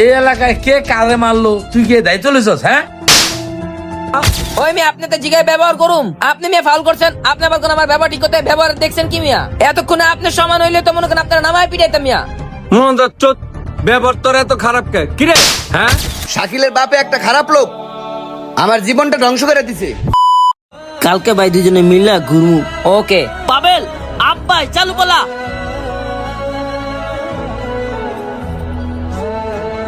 এই এলাকায় কে কারে মারলো তুই কে দায়িত্ব লইছস? হ্যাঁ, ওই মেয়ে আপনি তো জিগায় ব্যবহার করুম, আপনি মেয়ে ফাউল করছেন, আপনি আবার কোন আমার ব্যবহার ঠিক করতে ব্যবহার দেখছেন কি মিয়া? এতক্ষণে আপনার সমান হইলে তো মনে করেন আপনার নামায় পিটাইতাম মিয়া। ব্যবহার তোর এত খারাপ কে কিরে? হ্যাঁ, শাকিলের বাপে একটা খারাপ লোক, আমার জীবনটা ধ্বংস করে দিছে। কালকে ভাই দুজনে মিলা ঘুরমু। ওকে পাবেল আব্বাই চালু বলা।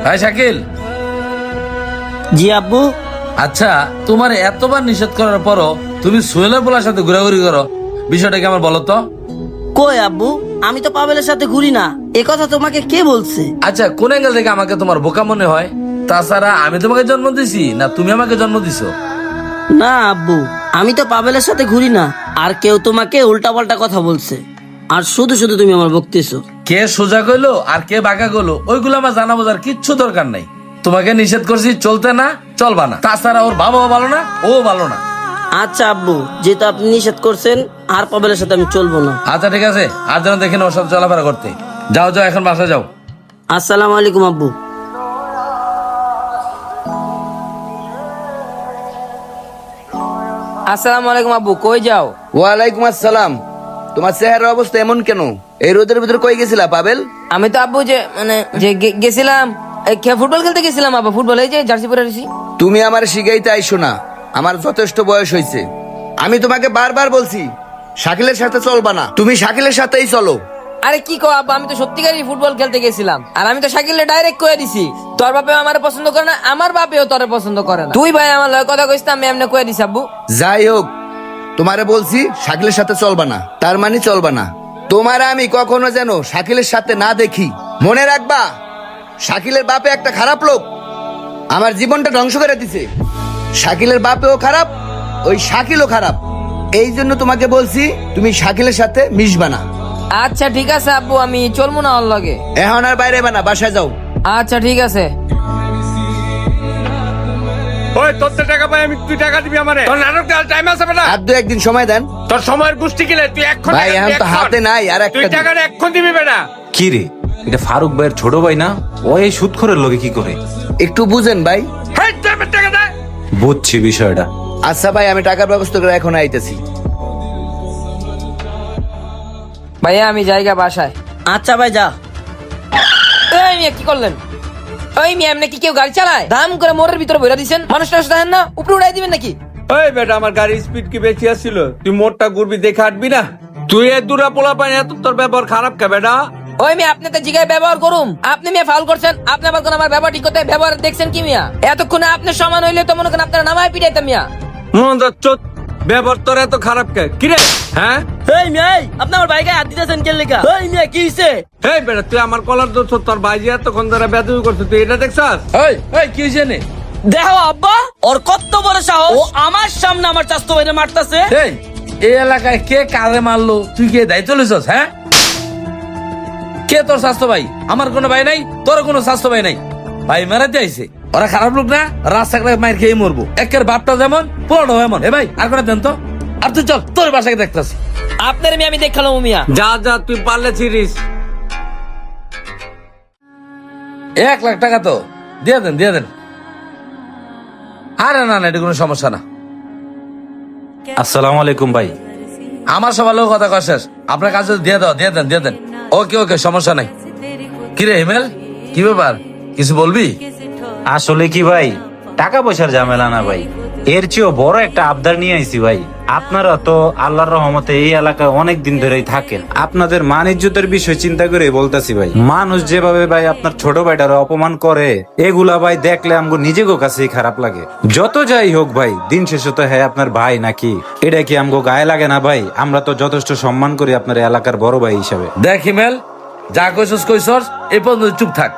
ভাই শাকিল, জি আব্বু। আচ্ছা তোমার এতবার নিষেধ করার পরও তুমি সোহেলের বলার সাথে ঘোরাঘুরি করো, বিষয়টা কি আমার বলো তো? কই আব্বু, আমি তো পাবেলের সাথে ঘুরি না, এ কথা তোমাকে কে বলছে? আচ্ছা কোন অ্যাঙ্গেল থেকে আমাকে তোমার বোকা মনে হয়? তাছাড়া আমি তোমাকে জন্ম দিছি না তুমি আমাকে জন্ম দিছো? না আব্বু, আমি তো পাবেলের সাথে ঘুরি না, আর কেউ তোমাকে উল্টাপাল্টা কথা বলছে, আর শুধু শুধু তুমি আমার বকতেছো। কে সোজা কইলো আর কে বাঁকা কইলো ওইগুলো আমার জানা বোঝার কিচ্ছু দরকার নাই। তোমাকে নিষেধ করছি চলতে না, চলবা না। তাছাড়া ওর বাবাও ভালো না, ও ভালো না। আচ্ছা আব্বু, যেহেতু আপনি নিষেধ করছেন, আর পাবেলের সাথে আমি চলবো না। আচ্ছা ঠিক আছে, আর যেন দেখি না ওর সাথে চলাফেরা করতে। যাও যাও, এখন বাসা যাও। আসসালামু আলাইকুম আব্বু। আসসালামু আলাইকুম আব্বু, কই যাও? ওয়ালাইকুম আসসালাম। তোমার চেহারার অবস্থা এমন কেন? এই রোদের ভিতরে কই গেছিলা পাবেল? আমি তো আব্বু যে মানে যে গেছিলাম ফুটবল খেলতে গেছিলাম আব্বা, ফুটবল এই যে জার্সি পরে আছি। তুমি আমার শিখাইতে আইসো না, আমার যথেষ্ট বয়স হয়েছে। আমি তোমাকে বারবার বলছি শাকিলের সাথে চলবা না, তুমি শাকিলের সাথেই চলো। আরে কি কো আব্বা, আমি তো সত্যিকারই ফুটবল খেলতে গেছিলাম, আর আমি তো শাকিলে ডাইরেক্ট কয়ে দিছি তোর বাপে আমার পছন্দ করে না, আমার বাপেও তোরে পছন্দ করে না। তুই ভাই আমার লয় কথা কইছ না, আমি এমনি কয়ে দিছি আব্বু। যাই হোক, তোমারে বলছি শাকিলের সাথে চলবা না, তার মানে চলবা না। তোমারে আমি কখনো যেন শাকিলের সাথে না দেখি, মনে রাখবা শাকিলের বাপে একটা খারাপ লোক, আমার জীবনটা ধ্বংস করে দিছে। শাকিলের বাপেও খারাপ, ওই শাকিলও খারাপ। এই জন্য তোমাকে বলছি তুমি শাকিলের সাথে মিশবা না। আচ্ছা ঠিক আছে আব্বু, আমি চলবো না ওর লগে। এখন আর বাইরে বানা, বাসায় যাও। আচ্ছা ঠিক আছে। ওই তোর তো টাকা পাই আমি, তুই টাকা দিবি আমারে? তোর নাটক দেওয়ার টাইম আছে না? আর দু একদিন সময় দেন। তোর সময়ের গোষ্ঠী কিলে তুই এখন ভাই এখন তো হাতে নাই, আর তুই একটা দিন। টাকাটা এখন দিবি বেটা। কি রে, এটা ফারুক ভাইয়ের ছোট ভাই না? ও এই সুদখোরের লগে কি করে? একটু বুঝেন ভাই। হেই, দে আমার টাকা দে। বুঝছি বিষয়টা। আচ্ছা ভাই, আমি টাকার ব্যবস্থা করে এখন আইতেছি। ভাইয়া আমি জায়গা বাসায়। আচ্ছা ভাই যা। এই মিয়া কি করলেন? ওই মিয়া এমনি কি কেউ গাড়ি চালায়? দাম করে মোড়ের ভিতরে ভরে দিছেন, মানুষ টানুষ দেখেন না, উপরে উড়াই দিবেন নাকি? ওই বেটা, আমার গাড়ির স্পিড কি বেশি আসছিল? তুই মোড়টা ঘুরবি দেখে হাঁটবি না? তুই এ দূরা পোলা পাই এত তোর ব্যবহার খারাপ কে বেটা? ওই মেয়ে আপনি তো জিগায় ব্যবহার করুম, আপনি মেয়ে ফাউল করছেন, আপনি আবার কোন আমার ব্যবহার ঠিক করতে ব্যবহার দেখছেন কি মিয়া? এতক্ষণে আপনার সমান হইলে তো মনে করেন আপনার নামায় পিটাইতাম মিয়া। মন যাচ্ছ, ব্যবহার তোর এত খারাপ কে কিরে? হ্যাঁ, এই মিয়া, এই আপনি আমার বাইকে হাত দিতেছেন কেন লেখা? এই মিয়া কি হইছে? এই বেটা তুই আমার কলার ধরছ, তোর ভাই যে এতক্ষণ ধরে বেদবি করছে, তুই এটা দেখছাস? এই এই কি হয়েছে নে? দেখো আব্বা, ওর কত বড় সাহস, ও আমার সামনে আমার চাস্তো ভাইরে মারতাছে। এই এলাকায় কে কারে মারলো তুই কে দায়িত্ব লইছস? হ্যাঁ, কে তোর স্বাস্থ্য ভাই? আমার কোনো ভাই নাই, তোর কোনো স্বাস্থ্য ভাই নাই। ভাই মারাতে আইছে, ওরা খারাপ লোক না, রাস্তাঘাটে মার খেয়ে মরবো। একের বাপটা যেমন পোলাটাও এমন। এ ভাই আর করে দেন তো, আর তুই চল তোর বাসাকে দেখতাছি। আপনার মেয়ে আমি দেখালাম মিয়া। যা যা, তুই পারলে ছিড়িস। 1 লাখ টাকা তো দিয়ে দেন, দিয়ে দেন। আরে না না, এটা কোনো সমস্যা না। আসসালামু আলাইকুম ভাই। আমার সবার লোক কথা কয় শেষ, আপনার কাছে দিয়ে দাও, দিয়ে দেন, দিয়ে দেন। ওকে ওকে, সমস্যা নাই। কিরে হিমেল, কি ব্যাপার, কিছু বলবি? আসলে কি ভাই, টাকা পয়সার ঝামেলা না ভাই, এর চেয়েও বড় একটা আবদার নিয়ে আইছি ভাই। আপনারা তো আল্লাহর রহমতে এই এলাকায় অনেক দিন ধরেই থাকেন, আপনাদের মান ইজ্জতের বিষয় চিন্তা করে বলতাছি ভাই। মানুষ যেভাবে ভাই আপনার ছোট ভাইটারে অপমান করে, এগুলা ভাই দেখলে আমগো নিজেগো কাছেই খারাপ লাগে। যত যাই হোক ভাই, দিন শেষে তো হ্যাঁ আপনার ভাই নাকি, এটা কি আমগো গায়ে লাগে না ভাই? আমরা তো যথেষ্ট সম্মান করি আপনার এলাকার বড় ভাই হিসাবে। দেখ হিমেল, যা কইছস কইছস, এই পর্যন্ত চুপ থাক।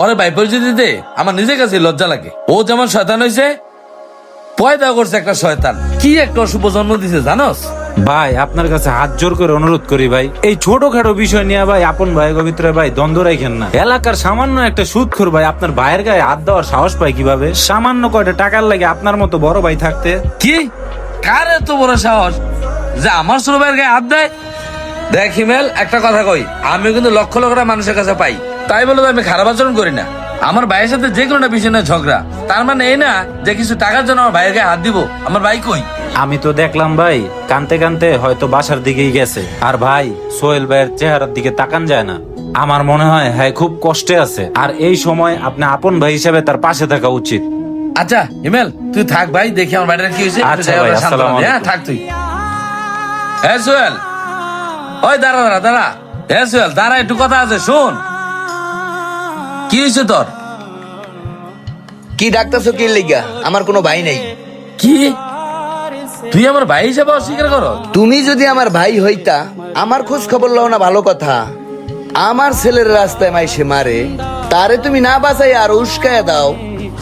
ওরে ভাই পরিচয় দিতে আমার নিজের কাছে লজ্জা লাগে। ও যেমন শয়তান হয়েছে, পয়দা করছে একটা শয়তান। কি একটা অশুভ জন্ম দিছে জানোস? ভাই আপনার কাছে হাত জোর করে অনুরোধ করি ভাই, এই ছোটখাটো বিষয় নিয়ে ভাই আপন ভাইয়ের ভিতরে ভাই দ্বন্দ্ব রাখেন না। এলাকার সামান্য একটা সুদখোর ভাই আপনার ভাইয়ের গায়ে হাত দেওয়ার সাহস পায় কিভাবে? সামান্য কয়টা টাকার লাগে আপনার মতো বড় ভাই থাকতে। কি কার এত বড় সাহস যে আমার ছোট ভাইয়ের গায়ে হাত দেয়? দেখ হিমেল, একটা কথা কই, আমি কিন্তু লক্ষ লক্ষ টাকা মানুষের কাছে পাই, তাই বলে তো আমি খারাপ আচরণ করি না। আমার ভাইয়ের সাথে যে কোনো বিষয় নিয়ে ঝগড়া, তার মানে এই না যে কিছু টাকার জন্য আমার ভাইয়ের গায়ে হাত দিব। আমার ভাই কই? আমি তো দেখলাম ভাই কানতে কানতে হয়তো বাসার দিকেই গেছে। আর ভাই সোহেল ভাইয়ের চেহারার দিকে তাকান যায় না। আমার মনে হয় হ্যাঁ খুব কষ্টে আছে, আর এই সময় আপনি আপন ভাই হিসেবে তার পাশে থাকা উচিত। আচ্ছা হিমেল, তুই থাক ভাই, দেখি আমার বাড়িটা কি হয়েছে। একটু আচ্ছা যাই, ভাই, আমরা সান্ত্বনা আসসালামু দিই, হ্যাঁ আলাইকুম। থাক তুই। হ্যাঁ সোহেল, ওই দাঁড়া দাঁড়া দাঁড়া। হ্যাঁ সোহেল দাঁড়া, একটু কথা আছে, শোন। কি হয়েছে তোর? কি ডাকতেছো কি লিগা? আমার কোনো ভাই নেই। কি তুই আমার ভাই হিসেবে অস্বীকার করো? তুমি যদি আমার ভাই হইতা, আমার খোঁজ খবর লও না, ভালো কথা। আমার ছেলের রাস্তায় মাইসে মারে, তারে তুমি না বাঁচাই আর উস্কায়া দাও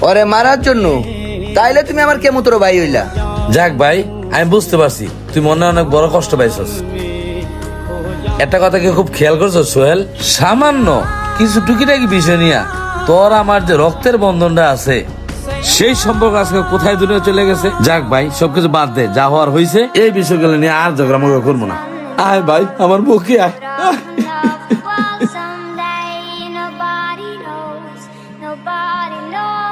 ওরে মারার জন্য, তাইলে তুমি আমার কেমন তোর ভাই হইলা? যাক ভাই, আমি বুঝতে পারছি তুই মনে অনেক বড় কষ্ট পাইছস। একটা কথা কি খুব খেয়াল করছো সোহেল? সামান্য কিছু টুকিটাকি বিষয় নিয়ে তোর আমার যে রক্তের বন্ধনটা আছে, সেই সম্পর্ক আজকে কোথায় দূরে চলে গেছে। যাক ভাই, সবকিছু বাদ দে, যা হওয়ার হয়েছে। এই বিষয়গুলো নিয়ে আর ঝগড়া মগড়া করবো না। আয় ভাই, আমার বুকে আয়। Someday nobody knows, nobody knows.